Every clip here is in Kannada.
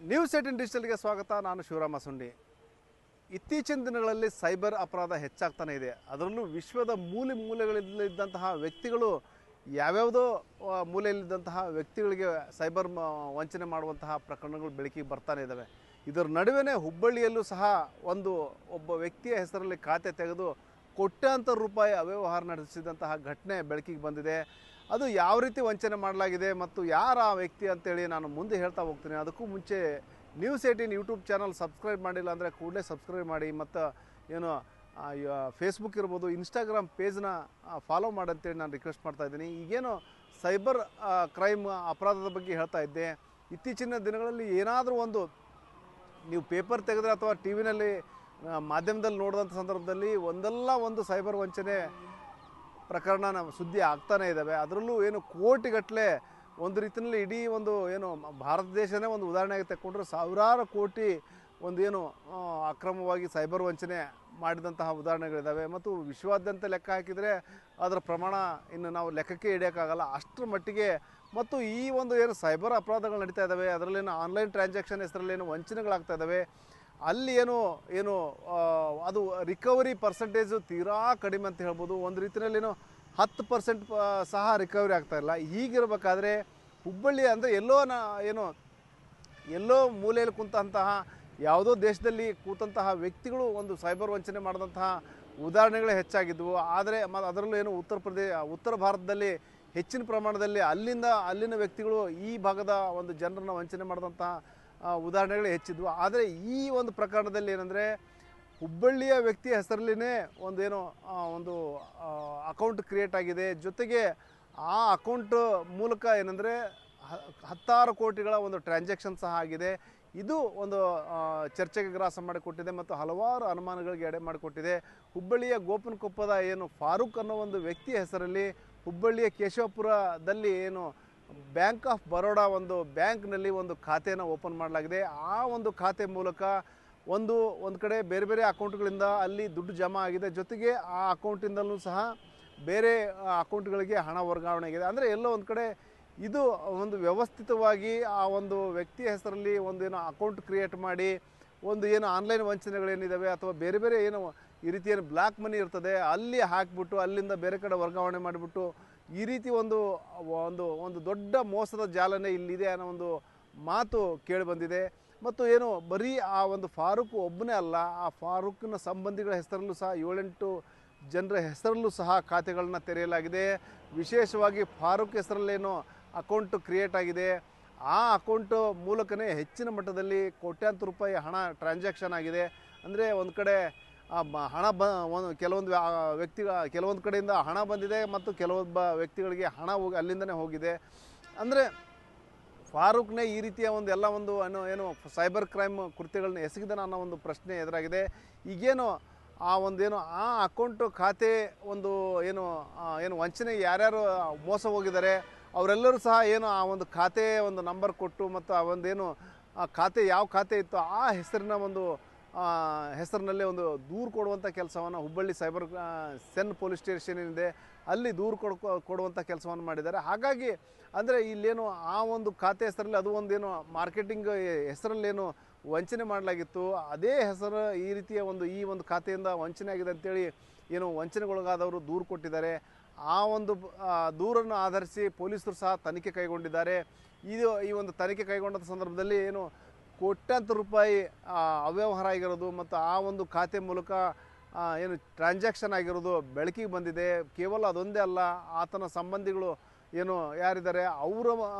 ನ್ಯೂಸ್ 18 ಡಿಜಿಟಲ್ಗೆ ಸ್ವಾಗತ. ನಾನು ಶಿವರಾಮ ಸುಂಡಿ. ಇತ್ತೀಚಿನ ದಿನಗಳಲ್ಲಿ ಸೈಬರ್ ಅಪರಾಧ ಹೆಚ್ಚಾಗ್ತಾನೆ ಇದೆ. ಅದರಲ್ಲೂ ವಿಶ್ವದ ಮೂಲೆಗಳಿದ್ದಂತಹ ವ್ಯಕ್ತಿಗಳು ಯಾವ್ಯಾವುದೋ ಮೂಲೆಯಲ್ಲಿದ್ದಂತಹ ವ್ಯಕ್ತಿಗಳಿಗೆ ಸೈಬರ್ ವಂಚನೆ ಮಾಡುವಂತಹ ಪ್ರಕರಣಗಳು ಬೆಳಕಿಗೆ ಬರ್ತಾನೆ ಇದ್ದಾವೆ. ಇದರ ನಡುವೆನೇ ಹುಬ್ಬಳ್ಳಿಯಲ್ಲೂ ಸಹ ಒಬ್ಬ ವ್ಯಕ್ತಿಯ ಹೆಸರಲ್ಲಿ ಖಾತೆ ತೆಗೆದು ಕೋಟ್ಯಾಂತರ ರೂಪಾಯಿ ಅವ್ಯವಹಾರ ನಡೆಸಿದಂತಹ ಘಟನೆ ಬೆಳಕಿಗೆ ಬಂದಿದೆ. ಅದು ಯಾವ ರೀತಿ ವಂಚನೆ ಮಾಡಲಾಗಿದೆ ಮತ್ತು ಯಾರು ಆ ವ್ಯಕ್ತಿ ಅಂತೇಳಿ ನಾನು ಮುಂದೆ ಹೇಳ್ತಾ ಹೋಗ್ತೀನಿ. ಅದಕ್ಕೂ ಮುಂಚೆ ನ್ಯೂಸ್ 18 ಯೂಟ್ಯೂಬ್ ಚಾನಲ್ ಸಬ್ಸ್ಕ್ರೈಬ್ ಮಾಡಿಲ್ಲ ಅಂದರೆ ಕೂಡಲೇ ಸಬ್ಸ್ಕ್ರೈಬ್ ಮಾಡಿ. ಮತ್ತು ಫೇಸ್ಬುಕ್ ಇರ್ಬೋದು, ಇನ್ಸ್ಟಾಗ್ರಾಮ್ ಪೇಜ್ನ ಫಾಲೋ ಮಾಡಂತೇಳಿ ನಾನು ರಿಕ್ವೆಸ್ಟ್ ಮಾಡ್ತಾಯಿದ್ದೀನಿ. ಈಗೇನು ಸೈಬರ್ ಕ್ರೈಮ್ ಅಪರಾಧದ ಬಗ್ಗೆ ಹೇಳ್ತಾ ಇದ್ದೆ. ಇತ್ತೀಚಿನ ದಿನಗಳಲ್ಲಿ ಏನಾದರೂ ನೀವು ಪೇಪರ್ ತೆಗೆದ್ರೆ ಅಥವಾ ಟಿ ವಿನಲ್ಲಿ ಮಾಧ್ಯಮದಲ್ಲಿ ನೋಡಿದಂಥ ಸಂದರ್ಭದಲ್ಲಿ ಒಂದು ಸೈಬರ್ ವಂಚನೆ ಪ್ರಕರಣ ಸುದ್ದಿ ಆಗ್ತಾನೇ ಇದ್ದಾವೆ. ಅದರಲ್ಲೂ ಕೋಟಿಗಟ್ಟಲೆ ಒಂದು ರೀತಿಯಲ್ಲಿ ಇಡೀ ಭಾರತ ದೇಶನೇ ಉದಾಹರಣೆಗೆ ತಗೊಂಡ್ರೆ ಸಾವಿರಾರು ಕೋಟಿ ಅಕ್ರಮವಾಗಿ ಸೈಬರ್ ವಂಚನೆ ಮಾಡಿದಂತಹ ಉದಾಹರಣೆಗಳಿದ್ದಾವೆ. ಮತ್ತು ವಿಶ್ವಾದ್ಯಂತ ಲೆಕ್ಕ ಹಾಕಿದರೆ ಅದರ ಪ್ರಮಾಣ ಇನ್ನು ನಾವು ಲೆಕ್ಕಕ್ಕೆ ಹಿಡಿಯೋಕ್ಕಾಗಲ್ಲ, ಅಷ್ಟರ ಮಟ್ಟಿಗೆ. ಮತ್ತು ಈ ಸೈಬರ್ ಅಪರಾಧಗಳು ನಡೀತಾ ಇದ್ದಾವೆ. ಅದರಲ್ಲೇನು ಆನ್ಲೈನ್ ಟ್ರಾನ್ಸಾಕ್ಷನ್ ಹೆಸರಲ್ಲೇನು ವಂಚನೆಗಳಾಗ್ತಾ ಇದ್ದಾವೆ. ಅಲ್ಲಿ ಅದು ರಿಕವರಿ ಪರ್ಸೆಂಟೇಜು ತೀರಾ ಕಡಿಮೆ ಅಂತ ಹೇಳ್ಬೋದು. ಒಂದು ರೀತಿಯಲ್ಲಿ 10% ಸಹ ರಿಕವರಿ ಆಗ್ತಾಯಿಲ್ಲ. ಹೀಗಿರಬೇಕಾದ್ರೆ ಹುಬ್ಬಳ್ಳಿ ಅಂದರೆ ಎಲ್ಲೋ ಮೂಲೆಯಲ್ಲಿ ಕೂತಂತಹ ಯಾವುದೋ ದೇಶದಲ್ಲಿ ಕೂತಂತಹ ವ್ಯಕ್ತಿಗಳು ಸೈಬರ್ ವಂಚನೆ ಮಾಡಿದಂತಹ ಉದಾಹರಣೆಗಳೇ ಹೆಚ್ಚಾಗಿದ್ದವು. ಆದರೆ ಅದರಲ್ಲೂ ಉತ್ತರ ಭಾರತದಲ್ಲಿ ಹೆಚ್ಚಿನ ಪ್ರಮಾಣದಲ್ಲಿ ಅಲ್ಲಿನ ವ್ಯಕ್ತಿಗಳು ಈ ಭಾಗದ ಜನರನ್ನು ವಂಚನೆ ಮಾಡಿದಂತಹ ಉದಾಹರಣೆಗಳೇ ಹೆಚ್ಚಿದ್ವು. ಆದರೆ ಈ ಪ್ರಕರಣದಲ್ಲಿ ಏನಂದರೆ ಹುಬ್ಬಳ್ಳಿಯ ವ್ಯಕ್ತಿಯ ಹೆಸರಲ್ಲಿನೇ ಅಕೌಂಟ್ ಕ್ರಿಯೇಟ್ ಆಗಿದೆ. ಜೊತೆಗೆ ಆ ಅಕೌಂಟ್ ಮೂಲಕ ಏನಂದರೆ 10 ಕೋಟಿಗಳ ಟ್ರಾನ್ಸಾಕ್ಷನ್ ಸಹ ಆಗಿದೆ. ಇದು ಚರ್ಚೆಗೆ ಗ್ರಾಸ ಮಾಡಿಕೊಟ್ಟಿದೆ ಮತ್ತು ಹಲವಾರು ಅನುಮಾನಗಳಿಗೆ ಎಡೆ ಮಾಡಿಕೊಟ್ಟಿದೆ. ಹುಬ್ಬಳ್ಳಿಯ ಗೋಪನಕೊಪ್ಪದ ಫಾರೂಕ್ ಅನ್ನೋ ವ್ಯಕ್ತಿಯ ಹೆಸರಲ್ಲಿ ಹುಬ್ಬಳ್ಳಿಯ ಕೇಶವಪುರದಲ್ಲಿ ಬ್ಯಾಂಕ್ ಆಫ್ ಬರೋಡಾ ಬ್ಯಾಂಕ್ನಲ್ಲಿ ಖಾತೆಯನ್ನು ಓಪನ್ ಮಾಡಲಾಗಿದೆ. ಆ ಖಾತೆ ಮೂಲಕ ಒಂದು ಕಡೆ ಬೇರೆ ಬೇರೆ ಅಕೌಂಟ್ಗಳಿಂದ ಅಲ್ಲಿ ದುಡ್ಡು ಜಮಾ ಆಗಿದೆ. ಜೊತೆಗೆ ಆ ಅಕೌಂಟಿಂದಲೂ ಸಹ ಬೇರೆ ಅಕೌಂಟ್ಗಳಿಗೆ ಹಣ ವರ್ಗಾವಣೆ ಆಗಿದೆ. ಅಂದರೆ ಎಲ್ಲೋ ಒಂದು ಕಡೆ ಇದು ವ್ಯವಸ್ಥಿತವಾಗಿ ಆ ವ್ಯಕ್ತಿಯ ಹೆಸರಲ್ಲಿ ಅಕೌಂಟ್ ಕ್ರಿಯೇಟ್ ಮಾಡಿ ಆನ್ಲೈನ್ ವಂಚನೆಗಳೇನಿದ್ದಾವೆ ಅಥವಾ ಬೇರೆ ಬೇರೆ ಈ ರೀತಿ ಬ್ಲ್ಯಾಕ್ ಮನಿ ಇರ್ತದೆ ಅಲ್ಲಿ ಹಾಕಿಬಿಟ್ಟು ಅಲ್ಲಿಂದ ಬೇರೆ ಕಡೆ ವರ್ಗಾವಣೆ ಮಾಡಿಬಿಟ್ಟು ಈ ರೀತಿ ಒಂದು ದೊಡ್ಡ ಮೋಸದ ಜಾಲನೆ ಇಲ್ಲಿದೆ ಅನ್ನೋ ಮಾತು ಕೇಳಿ ಬಂದಿದೆ. ಮತ್ತು ಬರೀ ಆ ಫಾರೂಕ್ ಒಬ್ಬನೇ ಅಲ್ಲ, ಆ ಫಾರೂಕ್ನ ಸಂಬಂಧಿಗಳ ಹೆಸರಲ್ಲೂ ಸಹ 7-8 ಜನರ ಹೆಸರಲ್ಲೂ ಸಹ ಖಾತೆಗಳನ್ನ ತೆರೆಯಲಾಗಿದೆ. ವಿಶೇಷವಾಗಿ ಫಾರೂಕ್ ಹೆಸರಲ್ಲೇನೋ ಅಕೌಂಟ್ ಕ್ರಿಯೇಟ್ ಆಗಿದೆ. ಆ ಅಕೌಂಟು ಮೂಲಕನೇ ಹೆಚ್ಚಿನ ಮಟ್ಟದಲ್ಲಿ ಕೋಟ್ಯಾಂತರ ರೂಪಾಯಿ ಹಣ ಟ್ರಾನ್ಸಾಕ್ಷನ್ ಆಗಿದೆ. ಅಂದರೆ ಒಂದು ಕಡೆ ಹಣ ಕೆಲವೊಂದು ಕಡೆಯಿಂದ ಹಣ ಬಂದಿದೆ ಮತ್ತು ಕೆಲವೊಬ್ಬ ವ್ಯಕ್ತಿಗಳಿಗೆ ಹಣ ಅಲ್ಲಿಂದನೇ ಹೋಗಿದೆ. ಅಂದರೆ ಫಾರೂಕ್ನೇ ಈ ರೀತಿಯ ಸೈಬರ್ ಕ್ರೈಮ್ ಕೃತ್ಯಗಳನ್ನ ಎಸಗಿದಾನ ಅನ್ನೋ ಪ್ರಶ್ನೆ ಎದುರಾಗಿದೆ. ಈಗೇನು ಆ ಅಕೌಂಟು ಖಾತೆ ವಂಚನೆಗೆ ಯಾರ್ಯಾರು ಮೋಸ ಹೋಗಿದ್ದಾರೆ ಅವರೆಲ್ಲರೂ ಸಹ ಆ ಖಾತೆ ನಂಬರ್ ಕೊಟ್ಟು ಮತ್ತು ಆ ಖಾತೆ ಯಾವ ಖಾತೆ ಇತ್ತು ಆ ಹೆಸರಿನಲ್ಲಿ ದೂರು ಕೊಡುವಂಥ ಕೆಲಸವನ್ನು ಹುಬ್ಬಳ್ಳಿ ಸೈಬರ್ ಸೆನ್ ಪೊಲೀಸ್ ಸ್ಟೇಷನ್ ಏನಿದೆ ಅಲ್ಲಿ ದೂರು ಕೊಡುವಂಥ ಕೆಲಸವನ್ನು ಮಾಡಿದ್ದಾರೆ. ಹಾಗಾಗಿ ಅಂದರೆ ಇಲ್ಲೇನು ಆ ಖಾತೆ ಹೆಸರಲ್ಲಿ ಅದು ಮಾರ್ಕೆಟಿಂಗ್ ಹೆಸರಲ್ಲೇನು ವಂಚನೆ ಮಾಡಲಾಗಿತ್ತು, ಅದೇ ಹೆಸರು ಈ ರೀತಿಯ ಈ ಖಾತೆಯಿಂದ ವಂಚನೆ ಆಗಿದೆ ಅಂತೇಳಿ ವಂಚನೆಗೊಳಗಾದವರು ದೂರು ಕೊಟ್ಟಿದ್ದಾರೆ. ಆ ದೂರನ್ನು ಆಧರಿಸಿ ಪೊಲೀಸರು ಸಹ ತನಿಖೆ ಕೈಗೊಂಡಿದ್ದಾರೆ. ಈ ತನಿಖೆ ಕೈಗೊಂಡ ಸಂದರ್ಭದಲ್ಲಿ ಕೋಟ್ಯಾಂತರ ರೂಪಾಯಿ ಅವ್ಯವಹಾರ ಆಗಿರೋದು ಮತ್ತು ಆ ಖಾತೆ ಮೂಲಕ ಟ್ರಾನ್ಸಾಕ್ಷನ್ ಆಗಿರೋದು ಬೆಳಕಿಗೆ ಬಂದಿದೆ. ಕೇವಲ ಅದೊಂದೇ ಅಲ್ಲ, ಆತನ ಸಂಬಂಧಿಗಳು ಯಾರಿದ್ದಾರೆ ಅವರ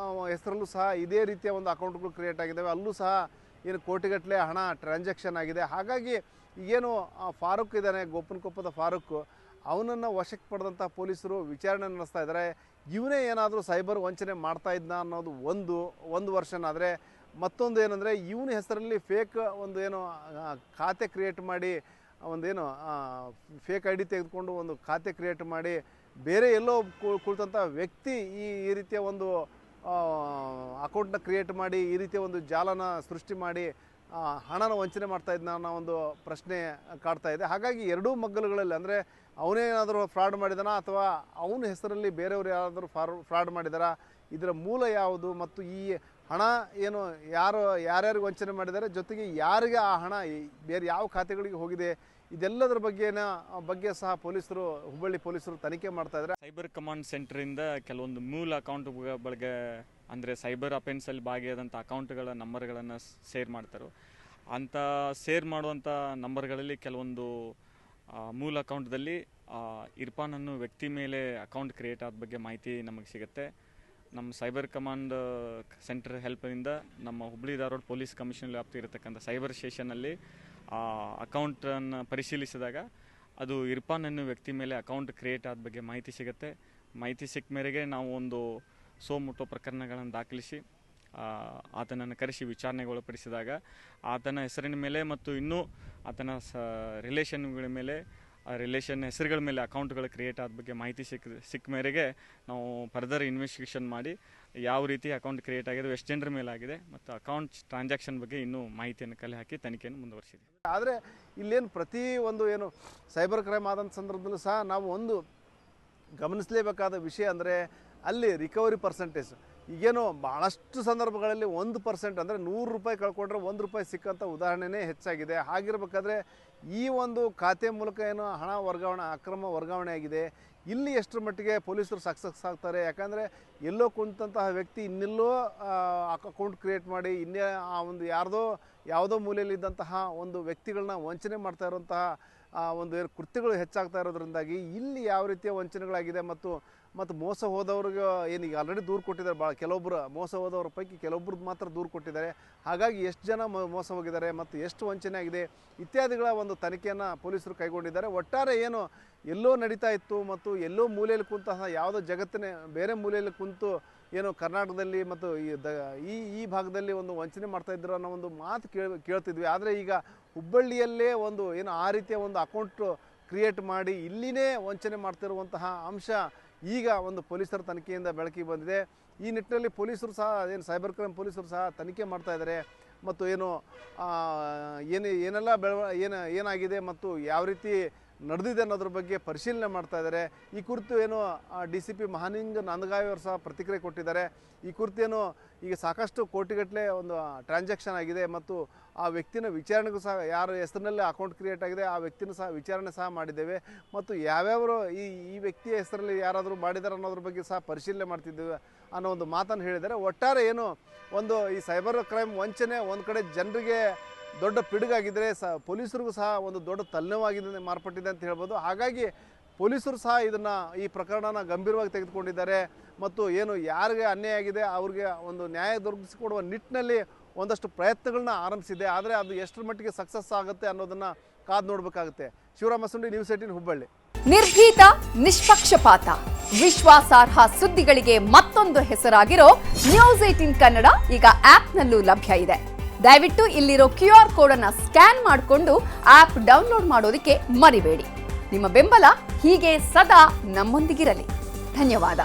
ಹೆಸರಲ್ಲೂ ಸಹ ಇದೇ ರೀತಿಯ ಅಕೌಂಟ್ಗಳು ಕ್ರಿಯೇಟ್ ಆಗಿದ್ದಾವೆ. ಅಲ್ಲೂ ಸಹ ಕೋಟಿಗಟ್ಟಲೆ ಹಣ ಟ್ರಾನ್ಸಾಕ್ಷನ್ ಆಗಿದೆ. ಹಾಗಾಗಿ ಫಾರೂಕ್ ಇದ್ದಾನೆ, ಗೋಪನಕೊಪ್ಪದ ಫಾರೂಕ್, ಅವನನ್ನು ವಶಕ್ಕೆ ಪಡೆದಂಥ ಪೊಲೀಸರು ವಿಚಾರಣೆ ನಡೆಸ್ತಾ ಇದ್ದಾರೆ. ಇವನೇ ಏನಾದರೂ ಸೈಬರ್ ವಂಚನೆ ಮಾಡ್ತಾ ಇದ್ನ ಅನ್ನೋದು ಒಂದು ವರ್ಷನ್. ಆದರೆ ಮತ್ತೊಂದು ಏನಂದರೆ ಇವನ ಹೆಸರಲ್ಲಿ ಫೇಕ್ ಖಾತೆ ಕ್ರಿಯೇಟ್ ಮಾಡಿ ಫೇಕ್ ಐ ಡಿ ತೆಗೆದುಕೊಂಡು ಖಾತೆ ಕ್ರಿಯೇಟ್ ಮಾಡಿ ಬೇರೆ ಎಲ್ಲೋ ಕುಳಿತಂಥ ವ್ಯಕ್ತಿ ಈ ರೀತಿಯ ಅಕೌಂಟ್ನ ಕ್ರಿಯೇಟ್ ಮಾಡಿ ಈ ರೀತಿಯ ಜಾಲನ ಸೃಷ್ಟಿ ಮಾಡಿ ಹಣನ ವಂಚನೆ ಮಾಡ್ತಾ ಇದ್ನ ಅನ್ನೋ ಪ್ರಶ್ನೆ ಕಾಡ್ತಾ ಇದೆ. ಹಾಗಾಗಿ ಎರಡೂ ಮಗ್ಗಲುಗಳಲ್ಲಿ ಅಂದರೆ ಅವನೇನಾದರೂ ಫ್ರಾಡ್ ಮಾಡಿದಾನ ಅಥವಾ ಅವನ ಹೆಸರಲ್ಲಿ ಬೇರೆಯವರು ಯಾರಾದರೂ ಫ್ರಾಡ್ ಮಾಡಿದಾರಾ, ಇದರ ಮೂಲ ಯಾವುದು ಮತ್ತು ಈ ಹಣ ಏನು ಯಾರ್ಯಾರಿಗೆ ವಂಚನೆ ಮಾಡಿದ್ದಾರೆ, ಜೊತೆಗೆ ಯಾರಿಗೆ ಆ ಹಣ ಬೇರೆ ಯಾವ ಖಾತೆಗಳಿಗೆ ಹೋಗಿದೆ, ಇದೆಲ್ಲದರ ಬಗ್ಗೆ ಸಹ ಪೊಲೀಸರು, ಹುಬ್ಬಳ್ಳಿ ಪೊಲೀಸರು ತನಿಖೆ ಮಾಡ್ತಾ ಇದ್ದಾರೆ. ಸೈಬರ್ ಕಮಾಂಡ್ ಸೆಂಟರಿಂದ ಕೆಲವೊಂದು ಮೂಲ ಅಕೌಂಟ್ಗಳಿಗೆ ಅಂದರೆ ಸೈಬರ್ ಅಫೆನ್ಸಲ್ಲಿ ಭಾಗಿಯಾದಂಥ ಅಕೌಂಟ್ಗಳ ನಂಬರ್ಗಳನ್ನು ಶೇರ್ ಮಾಡ್ತಾರೆ. ಅಂಥ ಶೇರ್ ಮಾಡುವಂಥ ನಂಬರ್ಗಳಲ್ಲಿ ಕೆಲವೊಂದು ಮೂಲ ಅಕೌಂಟ್ದಲ್ಲಿ ಇರ್ಫಾನ್ ಅನ್ನೋ ವ್ಯಕ್ತಿ ಮೇಲೆ ಅಕೌಂಟ್ ಕ್ರಿಯೇಟ್ ಆದ ಬಗ್ಗೆ ಮಾಹಿತಿ ನಮಗೆ ಸಿಗುತ್ತೆ. ನಮ್ಮ ಸೈಬರ್ ಕಮಾಂಡ್ ಸೆಂಟರ್ ಹೆಲ್ಪ್ನಿಂದ ನಮ್ಮ ಹುಬ್ಬಳ್ಳಿ ಧಾರವಾಡ ಪೊಲೀಸ್ ಕಮಿಷನ್ ವ್ಯಾಪ್ತಿ ಇರತಕ್ಕಂಥ ಸೈಬರ್ ಸ್ಟೇಷನಲ್ಲಿ ಅಕೌಂಟನ್ನು ಪರಿಶೀಲಿಸಿದಾಗ ಅದು ಇರ್ಫಾನ್ ಅನ್ನೋ ವ್ಯಕ್ತಿ ಮೇಲೆ ಅಕೌಂಟ್ ಕ್ರಿಯೇಟ್ ಆದ ಬಗ್ಗೆ ಮಾಹಿತಿ ಸಿಗುತ್ತೆ. ಮಾಹಿತಿ ಸಿಕ್ಕ ಮೇರೆಗೆ ನಾವು ಒಂದು ಸೋಮುಟ್ಟೋ ಪ್ರಕರಣಗಳನ್ನು ದಾಖಲಿಸಿ ಆತನನ್ನು ಕರೆಸಿ ವಿಚಾರಣೆಗೆ ಒಳಪಡಿಸಿದಾಗ ಆತನ ಹೆಸರಿನ ಮೇಲೆ ಮತ್ತು ಇನ್ನೂ ಆತನ ರಿಲೇಷನ್ಗಳ ಮೇಲೆ, ರಿಲೇಷನ್ ಹೆಸರುಗಳ ಮೇಲೆ ಅಕೌಂಟ್ಗಳು ಕ್ರಿಯೇಟ್ ಆದ ಬಗ್ಗೆ ಮಾಹಿತಿ ಸಿಕ್ಕ ಮೇರೆಗೆ ನಾವು ಫರ್ದರ್ ಇನ್ವೆಸ್ಟಿಗೇಷನ್ ಮಾಡಿ ಯಾವ ರೀತಿ ಅಕೌಂಟ್ ಕ್ರಿಯೇಟ್ ಆಗಿದೆ, ಎಷ್ಟು ಜನರ ಮೇಲೆ ಆಗಿದೆ ಮತ್ತು ಅಕೌಂಟ್ ಟ್ರಾನ್ಸಾಕ್ಷನ್ ಬಗ್ಗೆ ಇನ್ನೂ ಮಾಹಿತಿಯನ್ನು ಕಲೆ ಹಾಕಿ ತನಿಖೆಯನ್ನು ಮುಂದುವರಿಸಿದೆ. ಆದರೆ ಇಲ್ಲೇನು ಪ್ರತಿ ಒಂದು ಏನು ಸೈಬರ್ ಕ್ರೈಮ್ ಆದಂಥ ಸಂದರ್ಭದಲ್ಲೂ ಸಹ ನಾವು ಒಂದು ಗಮನಿಸಲೇಬೇಕಾದ ವಿಷಯ ಅಂದರೆ ಅಲ್ಲಿ ರಿಕವರಿ ಪರ್ಸೆಂಟೇಜ್ ಈಗೇನು ಭಾಳಷ್ಟು ಸಂದರ್ಭಗಳಲ್ಲಿ 1% ಅಂದರೆ 100 ರೂಪಾಯಿ ಕಳ್ಕೊಂಡ್ರೆ 1 ರೂಪಾಯಿ ಸಿಕ್ಕಂಥ ಉದಾಹರಣೆನೇ ಹೆಚ್ಚಾಗಿದೆ. ಹಾಗಿರಬೇಕಾದ್ರೆ ಈ ಒಂದು ಖಾತೆ ಮೂಲಕ ಏನು ಹಣ ಅಕ್ರಮ ವರ್ಗಾವಣೆ ಆಗಿದೆ, ಇಲ್ಲಿ ಎಷ್ಟರ ಮಟ್ಟಿಗೆ ಪೊಲೀಸರು ಸಕ್ಸಸ್ ಆಗ್ತಾರೆ? ಯಾಕಂದರೆ ಎಲ್ಲೋ ಕುಂತಹ ವ್ಯಕ್ತಿ ಇನ್ನೆಲ್ಲೋ ಅಕೌಂಟ್ ಕ್ರಿಯೇಟ್ ಮಾಡಿ ಇನ್ನೇ ಆ ಒಂದು ಯಾವುದೋ ಮೂಲೆಯಲ್ಲಿದ್ದಂತಹ ಒಂದು ವ್ಯಕ್ತಿಗಳನ್ನ ವಂಚನೆ ಮಾಡ್ತಾ ಇರುವಂತಹ ಒಂದು ಕೃತ್ಯಗಳು ಹೆಚ್ಚಾಗ್ತಾ ಇರೋದ್ರಿಂದಾಗಿ ಇಲ್ಲಿ ಯಾವ ರೀತಿಯ ವಂಚನೆಗಳಾಗಿದೆ ಮತ್ತು ಮೋಸ ಹೋದವ್ರಿಗೆ ಏನೀಗ ಆಲ್ರೆಡಿ ದೂರು ಕೊಟ್ಟಿದ್ದಾರೆ. ಕೆಲವೊಬ್ಬರು ಮೋಸ ಹೋದವ್ರ ಪೈಕಿ ಕೆಲವೊಬ್ರದ್ದು ಮಾತ್ರ ದೂರು ಕೊಟ್ಟಿದ್ದಾರೆ. ಹಾಗಾಗಿ ಎಷ್ಟು ಜನ ಮೋಸ ಹೋಗಿದ್ದಾರೆ ಮತ್ತು ಎಷ್ಟು ವಂಚನೆ ಆಗಿದೆ ಇತ್ಯಾದಿಗಳ ಒಂದು ತನಿಖೆಯನ್ನು ಪೊಲೀಸರು ಕೈಗೊಂಡಿದ್ದಾರೆ. ಒಟ್ಟಾರೆ ಏನು ಎಲ್ಲೋ ನಡೀತಾ ಇತ್ತು ಮತ್ತು ಎಲ್ಲೋ ಮೂಲೆಯಲ್ಲಿ ಕುಂತಹ ಯಾವುದೋ ಜಗತ್ತಿನ ಬೇರೆ ಮೂಲೆಯಲ್ಲಿ ಕುಂತು ಏನು ಕರ್ನಾಟಕದಲ್ಲಿ ಮತ್ತು ಈ ಭಾಗದಲ್ಲಿ ಒಂದು ವಂಚನೆ ಮಾಡ್ತಾಯಿದ್ರು ಅನ್ನೋ ಒಂದು ಮಾತು ಕೇಳ್ತಿದ್ವಿ. ಆದರೆ ಈಗ ಹುಬ್ಬಳ್ಳಿಯಲ್ಲೇ ಒಂದು ಏನು ಆ ರೀತಿಯ ಒಂದು ಅಕೌಂಟ್ ಕ್ರಿಯೇಟ್ ಮಾಡಿ ಇಲ್ಲಿನೇ ವಂಚನೆ ಮಾಡ್ತಿರುವಂತಹ ಅಂಶ ಈಗ ಒಂದು ಪೊಲೀಸರ ತನಿಖೆಯಿಂದ ಬೆಳಕಿಗೆ ಬಂದಿದೆ. ಈ ನಿಟ್ಟಿನಲ್ಲಿ ಪೊಲೀಸರು ಸಹ ಏನು ಸೈಬರ್ ಕ್ರೈಮ್ ಪೊಲೀಸರು ಸಹ ತನಿಖೆ ಮಾಡ್ತಾ ಇದ್ದಾರೆ ಮತ್ತು ಏನೆಲ್ಲ ಏನಾಗಿದೆ ಮತ್ತು ಯಾವ ರೀತಿ ನಡೆದಿದೆ ಅನ್ನೋದ್ರ ಬಗ್ಗೆ ಪರಿಶೀಲನೆ ಮಾಡ್ತಾ ಇದ್ದಾರೆ. ಈ ಕುರಿತು ಏನು DCP ಮಹಾಲಿಂಗ ನಂದಗಾವಿ ಅವರು ಸಹ ಪ್ರತಿಕ್ರಿಯೆ ಕೊಟ್ಟಿದ್ದಾರೆ. ಈ ಕುರಿತು ಏನು ಈಗ ಸಾಕಷ್ಟು ಕೋಟಿಗಟ್ಟಲೆ ಒಂದು ಟ್ರಾನ್ಸಾಕ್ಷನ್ ಆಗಿದೆ ಮತ್ತು ಆ ವ್ಯಕ್ತಿನ ವಿಚಾರಣೆಗೂ ಸಹ ಯಾರ ಹೆಸರಿನಲ್ಲಿ ಅಕೌಂಟ್ ಕ್ರಿಯೇಟ್ ಆಗಿದೆ ಆ ವ್ಯಕ್ತಿನೂ ಸಹ ವಿಚಾರಣೆ ಸಹ ಮಾಡಿದ್ದೇವೆ ಮತ್ತು ಯಾವ್ಯಾವರು ಈ ವ್ಯಕ್ತಿಯ ಹೆಸರಲ್ಲಿ ಯಾರಾದರೂ ಮಾಡಿದ್ದಾರೆ ಅನ್ನೋದ್ರ ಬಗ್ಗೆ ಸಹ ಪರಿಶೀಲನೆ ಮಾಡ್ತಿದ್ದೇವೆ ಅನ್ನೋ ಒಂದು ಮಾತನ್ನು ಹೇಳಿದ್ದಾರೆ. ಒಟ್ಟಾರೆ ಏನು ಈ ಸೈಬರ್ ಕ್ರೈಮ್ ವಂಚನೆ ಒಂದು ಕಡೆ ಜನರಿಗೆ ದೊಡ್ಡ ಪಿಡುಗಾಗಿದ್ದರೆ ಪೊಲೀಸರಿಗೂ ಸಹ ಒಂದು ದೊಡ್ಡ ತಲೆನೋವಾಗಿದೆ ಮಾರ್ಪಟ್ಟಿದೆ ಅಂತ ಹೇಳ್ಬೋದು. ಹಾಗಾಗಿ ಪೊಲೀಸರು ಸಹ ಈ ಪ್ರಕರಣನ ಗಂಭೀರವಾಗಿ ತೆಗೆದುಕೊಂಡಿದ್ದಾರೆ ಮತ್ತು ಏನು ಯಾರಿಗೆ ಅನ್ಯಾಯ ಆಗಿದೆ ಅವ್ರಿಗೆ ಒಂದು ನ್ಯಾಯ ದೊರಕಿಸಿಕೊಡುವ ನಿಟ್ಟಿನಲ್ಲಿ ಒಂದಷ್ಟು ಪ್ರಯತ್ನಗಳನ್ನ ಆರಂಭಿಸಿದೆ. ಆದರೆ ಅದು ಎಷ್ಟರ ಮಟ್ಟಿಗೆ ಸಕ್ಸಸ್ ಆಗುತ್ತೆ ಅನ್ನೋದನ್ನು ಕಾದು ನೋಡಬೇಕಾಗುತ್ತೆ. ಶಿವರಾಮ ಮಸುಂಡಿ, ನ್ಯೂಸ್ 18 ಹುಬ್ಬಳ್ಳಿ. ನಿರ್ಭೀತ, ನಿಷ್ಪಕ್ಷಪಾತ, ವಿಶ್ವಾಸಾರ್ಹ ಸುದ್ದಿಗಳಿಗೆ ಮತ್ತೊಂದು ಹೆಸರಾಗಿರೋ ನ್ಯೂಸ್ 18 ಕನ್ನಡ ಈಗ ಆಪ್ನಲ್ಲೂ ಲಭ್ಯ ಇದೆ. ದಯವಿಟ್ಟು ಇಲ್ಲಿರೋ QR ಕೋಡ್ ಅನ್ನು ಸ್ಕ್ಯಾನ್ ಮಾಡಿಕೊಂಡು ಆಪ್ ಡೌನ್ಲೋಡ್ ಮಾಡೋದಕ್ಕೆ ಮರಿಬೇಡಿ. ನಿಮ್ಮ ಬೆಂಬಲ ಹೀಗೆ ಸದಾ ನಮ್ಮೊಂದಿಗಿರಲಿ. ಧನ್ಯವಾದ.